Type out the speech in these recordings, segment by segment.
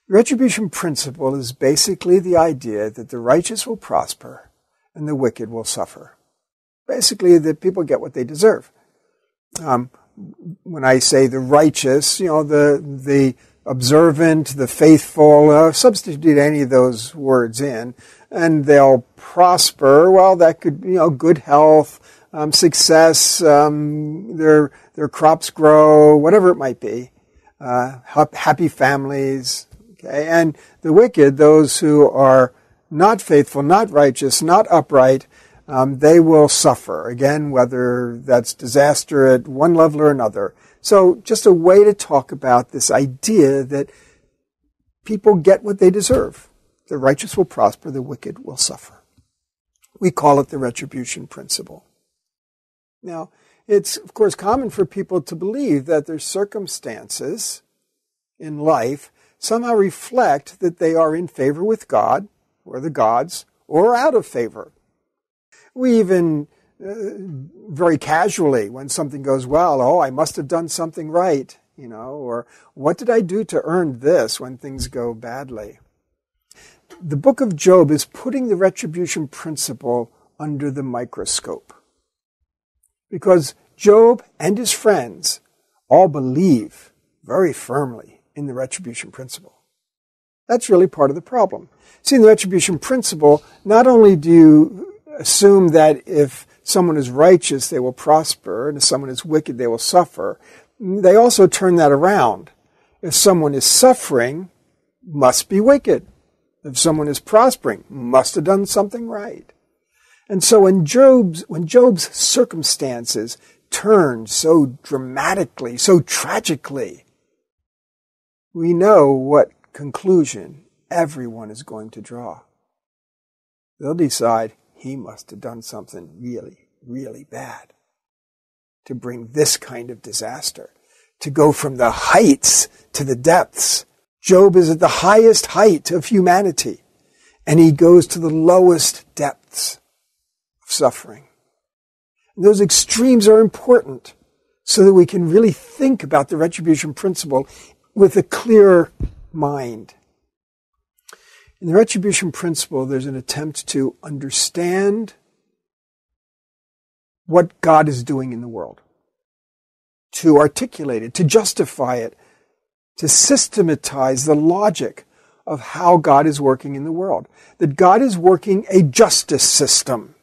The retribution principle is basically the idea that the righteous will prosper and the wicked will suffer. Basically, that people get what they deserve. When I say the righteous, the observant, the faithful, substitute any of those words in, and they'll prosper. Well, that could, good health, success, their crops grow, whatever it might be, happy families. Okay, and the wicked, those who are not faithful, not righteous, not upright, they will suffer. Again, whether that's disaster at one level or another. So just a way to talk about this idea that people get what they deserve. The righteous will prosper, the wicked will suffer. We call it the retribution principle. Now, it's, of course, common for people to believe that their circumstances in life somehow reflect that they are in favor with God, or the gods, or out of favor. We even, very casually, when something goes well, I must have done something right, or what did I do to earn this when things go badly? The book of Job is putting the retribution principle under the microscope. Because Job and his friends all believe very firmly in the retribution principle. That's really part of the problem. See, in the retribution principle, not only do you assume that if someone is righteous, they will prosper, and if someone is wicked, they will suffer, they also turn that around. If someone is suffering, must be wicked. If someone is prospering, must have done something right. And so when Job's circumstances turned so dramatically, so tragically, we know what conclusion everyone is going to draw. They'll decide he must have done something really, really bad to bring this kind of disaster, to go from the heights to the depths. Job is at the highest height of humanity, and he goes to the lowest depths of suffering. And those extremes are important so that we can really think about the retribution principle with a clear mind. In the retribution principle, there's an attempt to understand what God is doing in the world, to articulate it, to justify it, to systematize the logic of how God is working in the world. That God is working a justice system.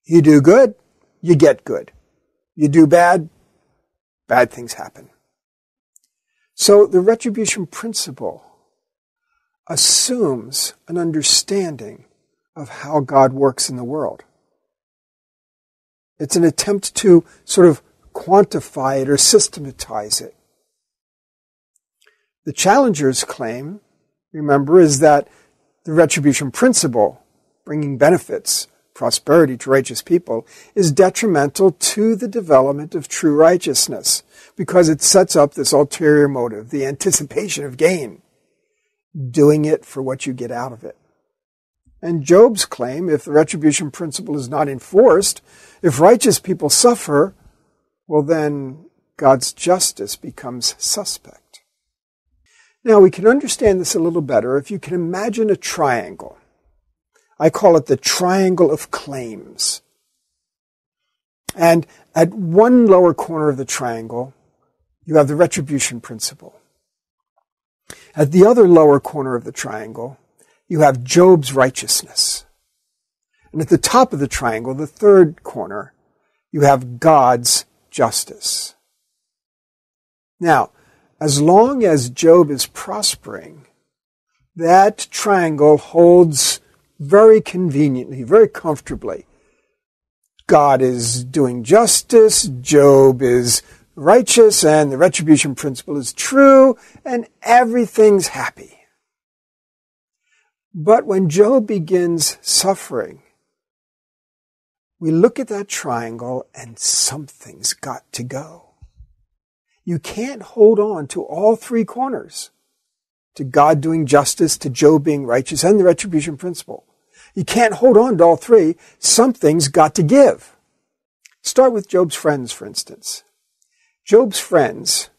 You do good, you get good. You do bad, bad things happen. So the retribution principle assumes an understanding of how God works in the world. It's an attempt to sort of quantify it or systematize it. The challenger's claim, remember, is that the retribution principle, bringing benefits, prosperity to righteous people, is detrimental to the development of true righteousness because it sets up this ulterior motive, the anticipation of gain, doing it for what you get out of it. And Job's claim, if the retribution principle is not enforced, if righteous people suffer, well then God's justice becomes suspect. Now we can understand this a little better if you can imagine a triangle. I call it the triangle of claims. And at one lower corner of the triangle, you have the retribution principle. At the other lower corner of the triangle, you have Job's righteousness. And at the top of the triangle, the third corner, you have God's justice. Now, as long as Job is prospering, that triangle holds very conveniently, very comfortably. God is doing justice, Job is righteous, and the retribution principle is true, and everything's happy. But when Job begins suffering, we look at that triangle and something's got to go. You can't hold on to all three corners, to God doing justice, to Job being righteous, and the retribution principle. You can't hold on to all three. Something's got to give. Start with Job's friends, for instance. Job's friends,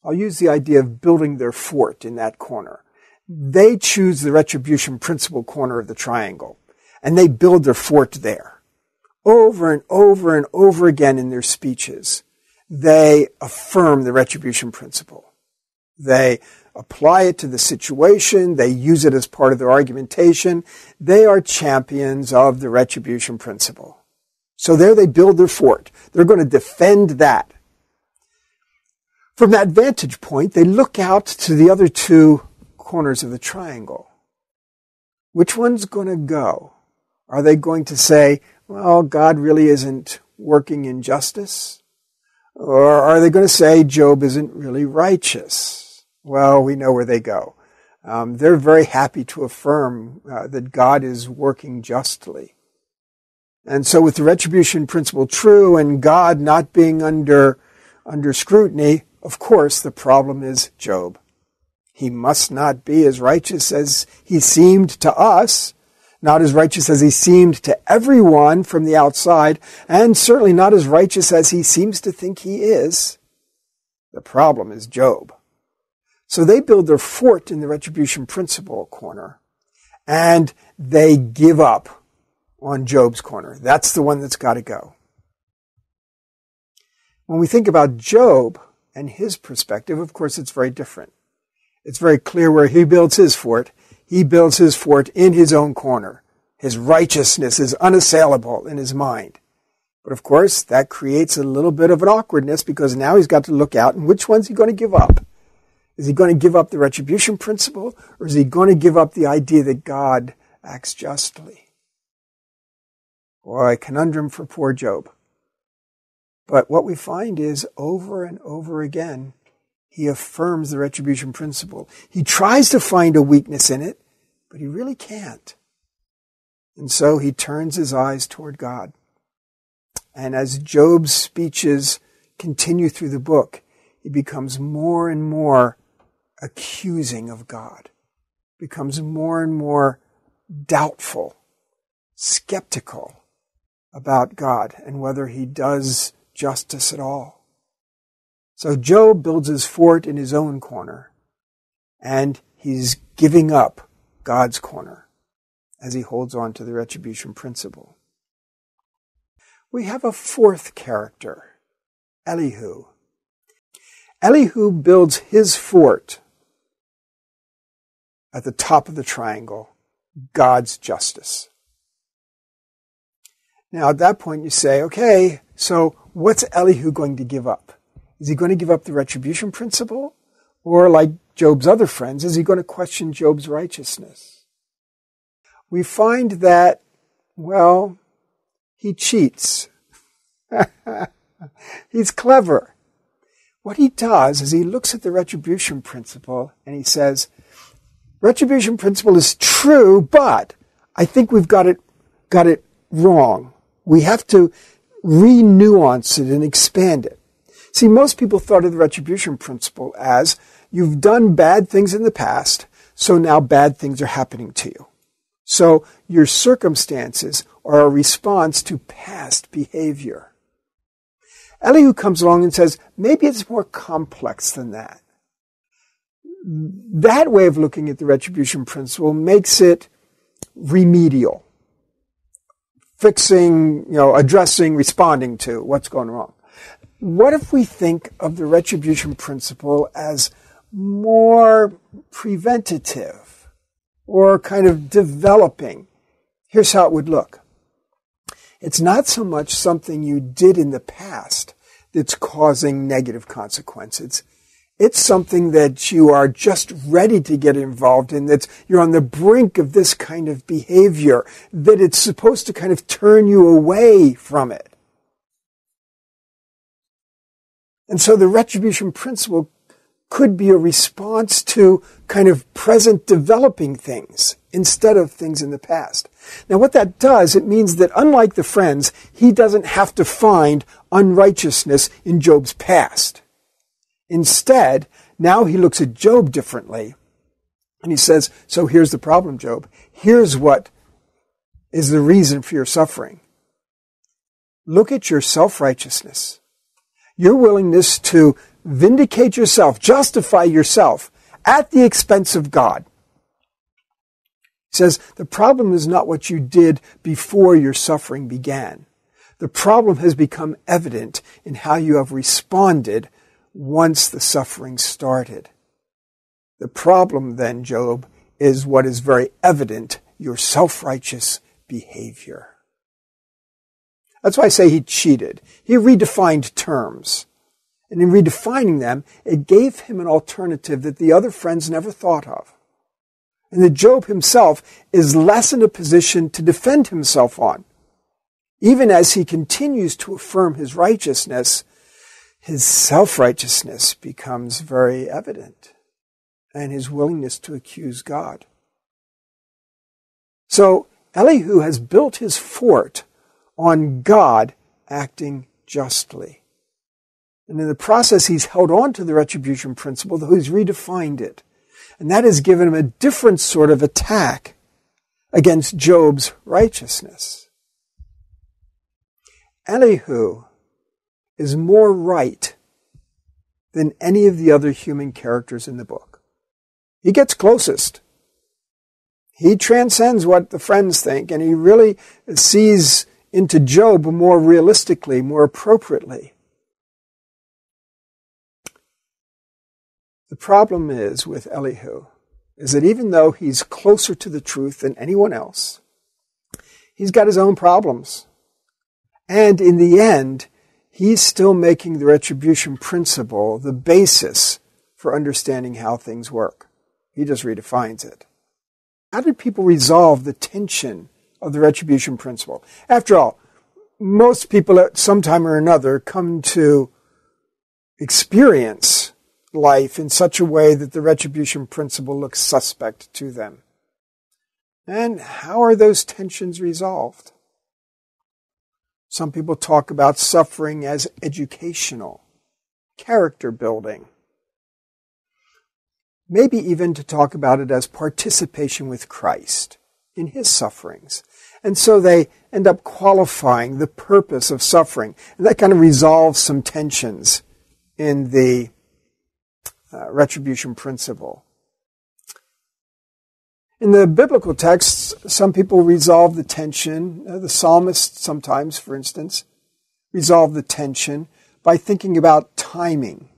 I'll use the idea of building their fort in that corner. they choose the retribution principle corner of the triangle, and they build their fort there. Over and over and over again in their speeches, they affirm the retribution principle. They apply it to the situation. They use it as part of their argumentation. They are champions of the retribution principle. So there they build their fort. They're going to defend that. From that vantage point, they look out to the other two corners of the triangle. Which one's going to go? Are they going to say, well, God really isn't working in justice? Or are they going to say Job isn't really righteous? Well, we know where they go. They're very happy to affirm that God is working justly. And so with the retribution principle true and God not being under scrutiny, of course, the problem is Job. He must not be as righteous as he seemed to us, not as righteous as he seemed to everyone from the outside, and certainly not as righteous as he seems to think he is. The problem is Job. So they build their fort in the retribution principle corner, and they give up on Job's corner. That's the one that's got to go. When we think about Job and his perspective, of course, it's very different. It's very clear where he builds his fort. He builds his fort in his own corner. His righteousness is unassailable in his mind. But of course, that creates a little bit of an awkwardness because now he's got to look out and which one's he going to give up? Is he going to give up the retribution principle, or is he going to give up the idea that God acts justly? Boy, conundrum for poor Job. But what we find is over and over again, he affirms the retribution principle. He tries to find a weakness in it, but he really can't. And so he turns his eyes toward God. And as Job's speeches continue through the book, he becomes more and more accusing of God, becomes more and more doubtful, skeptical about God and whether he does justice at all. So Job builds his fort in his own corner, and he's giving up God's corner as he holds on to the retribution principle. We have a fourth character, Elihu. Elihu builds his fort at the top of the triangle, God's justice. Now at that point you say, okay, so what's Elihu going to give up? Is he going to give up the retribution principle? Or like Job's other friends, is he going to question Job's righteousness? We find that, well, he cheats. He's clever. What he does is he looks at the retribution principle and he says, retribution principle is true, but I think we've got it wrong. We have to re-nuance it and expand it. See, most people thought of the retribution principle as you've done bad things in the past, so now bad things are happening to you. So your circumstances are a response to past behavior. Elihu comes along and says, maybe it's more complex than that. That way of looking at the retribution principle makes it remedial. Fixing, addressing, responding to what's going wrong. What if we think of the retribution principle as more preventative or kind of developing? Here's how it would look. It's not so much something you did in the past that's causing negative consequences. It's something that you are just ready to get involved in, that you're on the brink of this kind of behavior, that it's supposed to kind of turn you away from it. And so the retribution principle could be a response to kind of present developing things instead of things in the past. Now what that does, it means that unlike the friends, he doesn't have to find unrighteousness in Job's past. Instead, now he looks at Job differently, and he says, so here's the problem, Job. Here's what is the reason for your suffering. Look at your self-righteousness. Your willingness to vindicate yourself, justify yourself at the expense of God. He says, the problem is not what you did before your suffering began. The problem has become evident in how you have responded once the suffering started. The problem then, Job, is what is very evident, your self-righteous behavior. That's why I say he cheated. He redefined terms. And in redefining them, it gave him an alternative that the other friends never thought of. And that Job himself is less in a position to defend himself on. Even as he continues to affirm his righteousness, his self-righteousness becomes very evident, and his willingness to accuse God. So Elihu has built his fort on God acting justly. And in the process, he's held on to the retribution principle, though he's redefined it. And that has given him a different sort of attack against Job's righteousness. Elihu is more right than any of the other human characters in the book. He gets closest. He transcends what the friends think, and he really sees into Job more realistically, more appropriately. The problem is with Elihu is that even though he's closer to the truth than anyone else, he's got his own problems. And in the end, he's still making the retribution principle the basis for understanding how things work. He just redefines it. How did people resolve the tension of the retribution principle? After all, most people at some time or another come to experience life in such a way that the retribution principle looks suspect to them. And how are those tensions resolved? Some people talk about suffering as educational, character building. Maybe even to talk about it as participation with Christ in his sufferings. And so they end up qualifying the purpose of suffering. And that kind of resolves some tensions in the retribution principle. In the biblical texts, some people resolve the tension. The psalmist sometimes, for instance, resolve the tension by thinking about timing.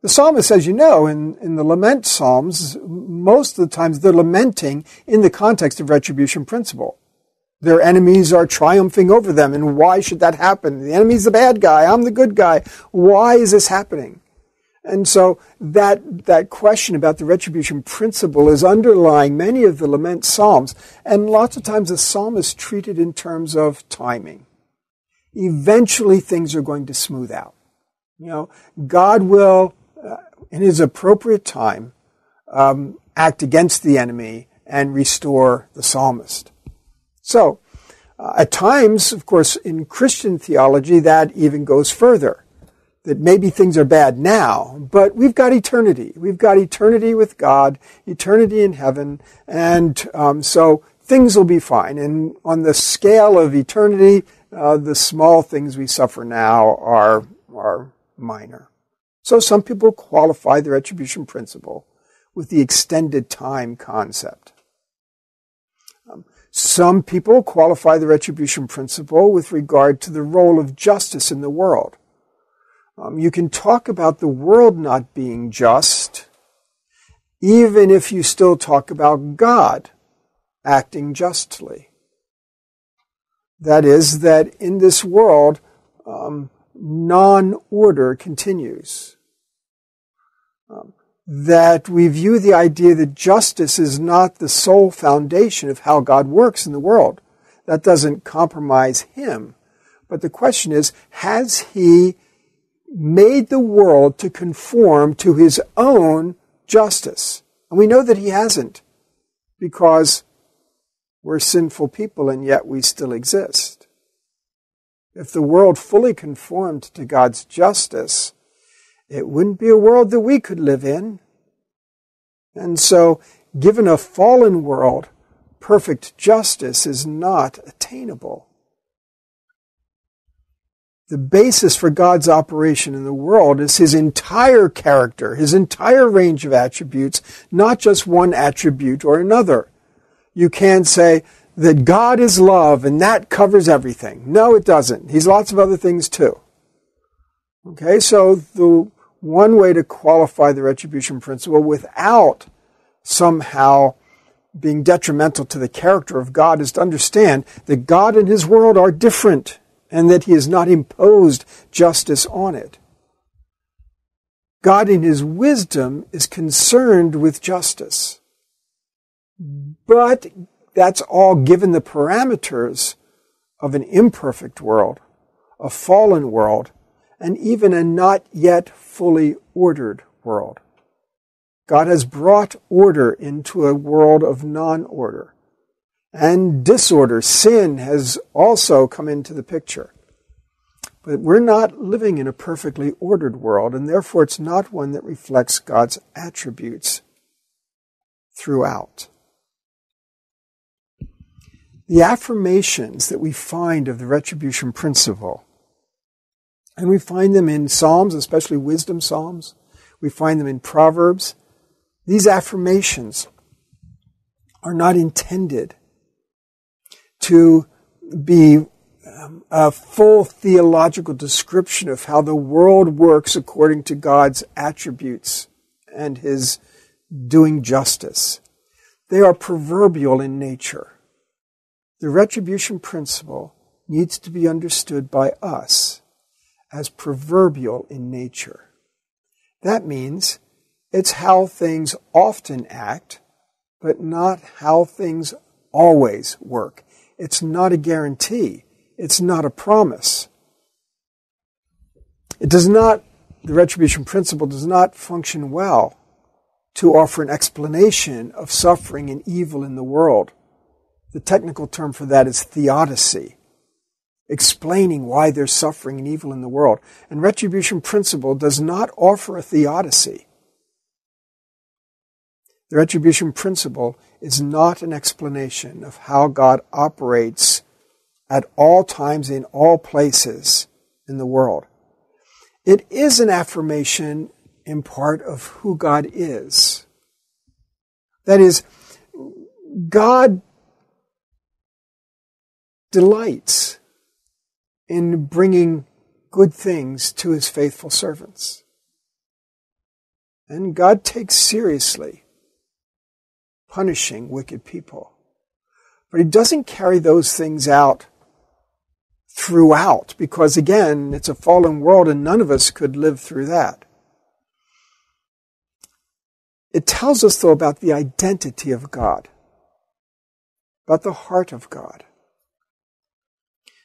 The psalmist, as you know, in the lament psalms, most of the times they're lamenting in the context of retribution principle. Their enemies are triumphing over them, and why should that happen? The enemy's the bad guy, I'm the good guy. Why is this happening? And so that question about the retribution principle is underlying many of the lament psalms, and lots of times the psalmists treat it in terms of timing. Eventually things are going to smooth out. God will, in his appropriate time, act against the enemy and restore the psalmist. So, at times, of course, in Christian theology, that even goes further. That maybe things are bad now, but we've got eternity. We've got eternity with God, eternity in heaven, and so things will be fine. And on the scale of eternity, the small things we suffer now are minor. So some people qualify the retribution principle with the extended time concept. Some people qualify the retribution principle with regard to the role of justice in the world. You can talk about the world not being just, even if you still talk about God acting justly. That is, that in this world, non-order continues. That we view the idea that justice is not the sole foundation of how God works in the world. That doesn't compromise him. But the question is, has he made the world to conform to his own justice? And we know that he hasn't, because we're sinful people and yet we still exist. If the world fully conformed to God's justice, it wouldn't be a world that we could live in. And so, given a fallen world, perfect justice is not attainable. The basis for God's operation in the world is his entire character, his entire range of attributes, not just one attribute or another. You can't say that God is love and that covers everything. No, it doesn't. He's lots of other things too. Okay, so the one way to qualify the retribution principle without somehow being detrimental to the character of God is to understand that God and his world are different and that he has not imposed justice on it. God in his wisdom is concerned with justice. But that's all given the parameters of an imperfect world, a fallen world, and even a not yet fully ordered world. God has brought order into a world of non-order. And disorder, sin, has also come into the picture. But we're not living in a perfectly ordered world, and therefore it's not one that reflects God's attributes throughout. The affirmations that we find of the retribution principle, and we find them in Psalms, especially wisdom Psalms, we find them in Proverbs. These affirmations are not intended to be a full theological description of how the world works according to God's attributes and his doing justice. They are proverbial in nature. The retribution principle needs to be understood by us as proverbial in nature. That means it's how things often act, but not how things always work. It's not a guarantee. It's not a promise. The retribution principle does not function well to offer an explanation of suffering and evil in the world. The technical term for that is theodicy, explaining why there's suffering and evil in the world. And retribution principle does not offer a theodicy. The retribution principle is not an explanation of how God operates at all times in all places in the world. It is an affirmation in part of who God is. That is, God delights in bringing good things to his faithful servants. And God takes seriously punishing wicked people. But he doesn't carry those things out throughout, because again, it's a fallen world and none of us could live through that. It tells us, though, about the identity of God, about the heart of God.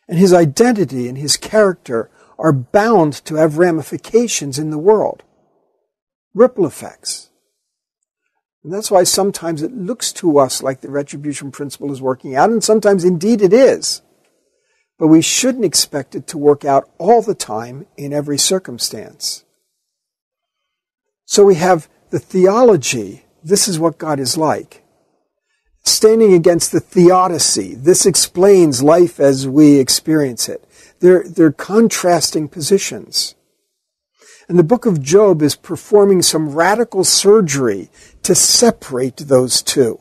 And his identity and his character are bound to have ramifications in the world, ripple effects. And that's why sometimes it looks to us like the retribution principle is working out, and sometimes indeed it is. But we shouldn't expect it to work out all the time in every circumstance. So we have the theology, this is what God is like, standing against the theodicy, this explains life as we experience it. They're contrasting positions. And the book of Job is performing some radical surgery to separate those two,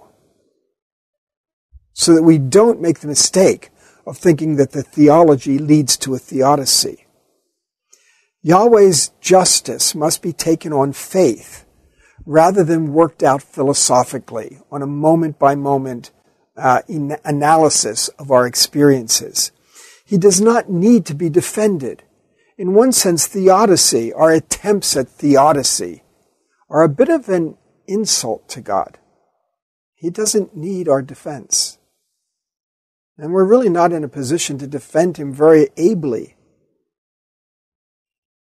so that we don't make the mistake of thinking that the theology leads to a theodicy. Yahweh's justice must be taken on faith rather than worked out philosophically on a moment-by-moment analysis of our experiences. He does not need to be defended. In one sense, theodicy, our attempts at theodicy, are a bit of an insult to God. He doesn't need our defense. And we're really not in a position to defend him very ably.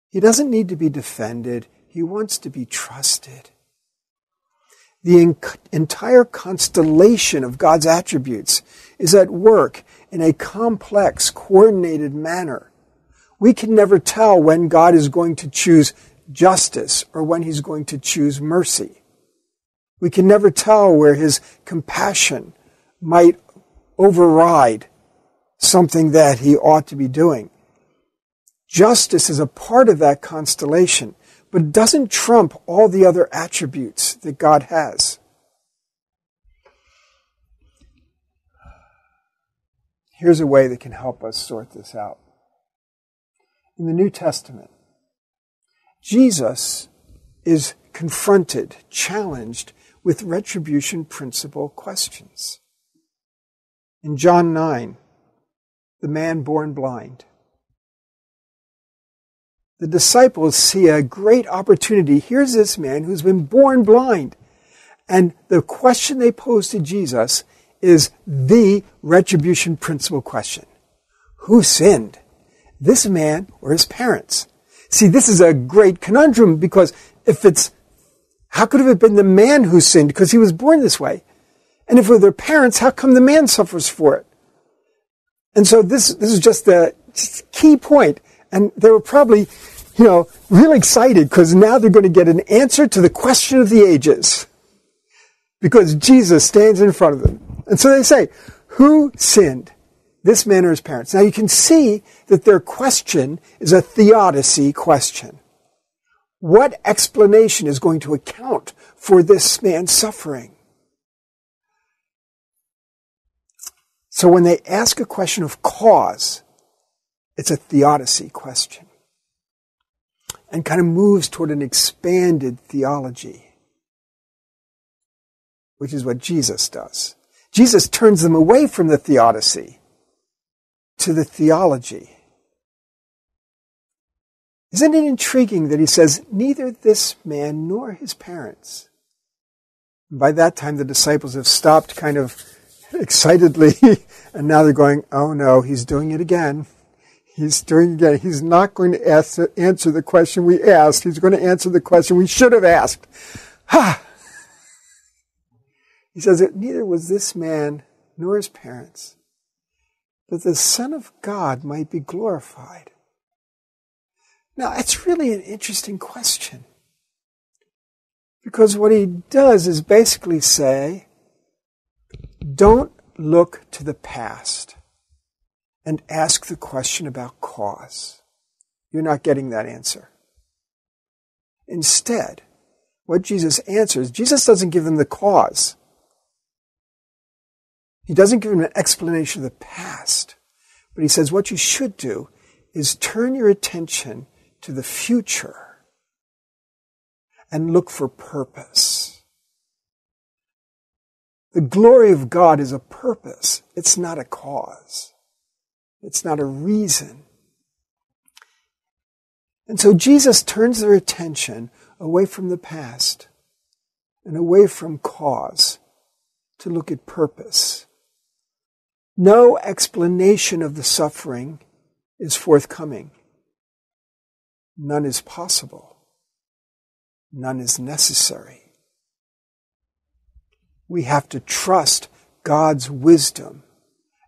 He doesn't need to be defended. He wants to be trusted. The entire constellation of God's attributes is at work in a complex, coordinated manner. We can never tell when God is going to choose justice or when he's going to choose mercy. We can never tell where his compassion might override something that he ought to be doing. Justice is a part of that constellation, but it doesn't trump all the other attributes that God has. Here's a way that can help us sort this out. In the New Testament, Jesus is confronted, challenged with retribution principle questions. In John 9, the man born blind. The disciples see a great opportunity. Here's this man who's been born blind. And the question they pose to Jesus is the retribution principle question. Who sinned? This man or his parents? See, this is a great conundrum because how could it have been the man who sinned because he was born this way? And if it were their parents, how come the man suffers for it? And so this is just the key point. And they were probably, really excited because now they're going to get an answer to the question of the ages. Because Jesus stands in front of them. And so they say, who sinned? This man or his parents? Now you can see that their question is a theodicy question. What explanation is going to account for this man's suffering? So when they ask a question of cause, it's a theodicy question. And kind of moves toward an expanded theology, which is what Jesus does. Jesus turns them away from the theodicy to the theology. Isn't it intriguing that he says, neither this man nor his parents? And by that time, the disciples have stopped kind of excitedly, and now they're going, oh no, he's doing it again. He's doing it again. He's not going to answer the question we asked. He's going to answer the question we should have asked. He says that neither was this man nor his parents, that the Son of God might be glorified. Now, it's really an interesting question. Because what he does is basically say, don't look to the past and ask the question about cause. You're not getting that answer. Instead, what Jesus answers, Jesus doesn't give them the cause. He doesn't give them an explanation of the past. But he says what you should do is turn your attention to the future and look for purpose. The glory of God is a purpose. It's not a cause. It's not a reason. And so Jesus turns their attention away from the past and away from cause to look at purpose. No explanation of the suffering is forthcoming. None is possible. None is necessary. We have to trust God's wisdom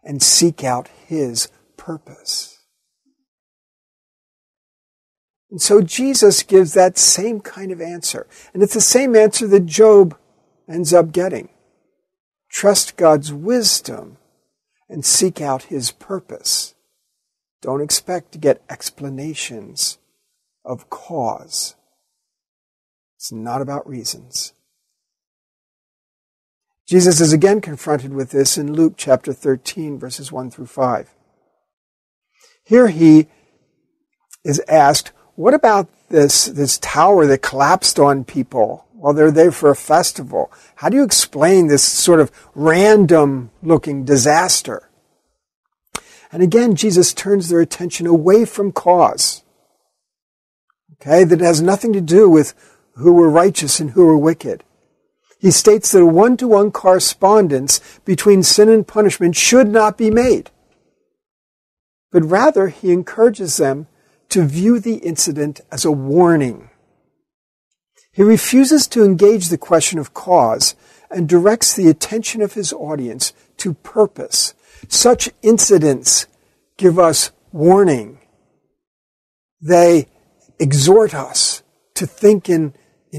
and seek out His purpose. And so Jesus gives that same kind of answer. And it's the same answer that Job ends up getting. Trust God's wisdom and seek out His purpose. Don't expect to get explanations of cause. It's not about reasons. Jesus is again confronted with this in Luke chapter 13, verses 1 through 5. Here he is asked, what about this tower that collapsed on people while they're there for a festival? How do you explain this sort of random-looking disaster? And again, Jesus turns their attention away from cause. Okay, that has nothing to do with who were righteous and who were wicked. He states that a one-to-one correspondence between sin and punishment should not be made. But rather, he encourages them to view the incident as a warning. He refuses to engage the question of cause and directs the attention of his audience to purpose. Such incidents give us warning. They exhort us to think in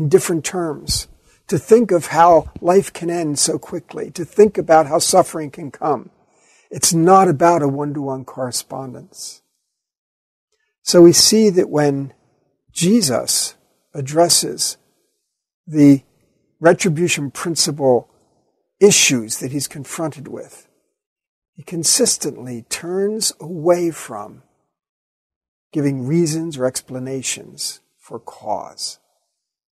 different terms, to think of how life can end so quickly, to think about how suffering can come. It's not about a one-to-one correspondence. So we see that when Jesus addresses the retribution principle issues that he's confronted with, he consistently turns away from giving reasons or explanations for cause.